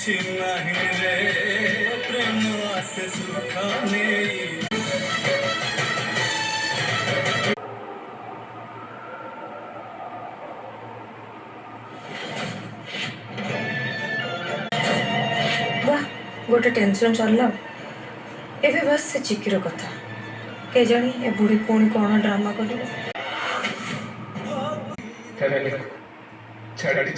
କିଛି ନାହିଁ ରେ ପ୍ରେମ ଆସେ ସୁଖ ନେଇ। वाह गोटे टेंशन चलला एबे बस से चिकिर कथा के जानी ए बुढ़ी पुणी कौन ड्रामा कर छाड़ी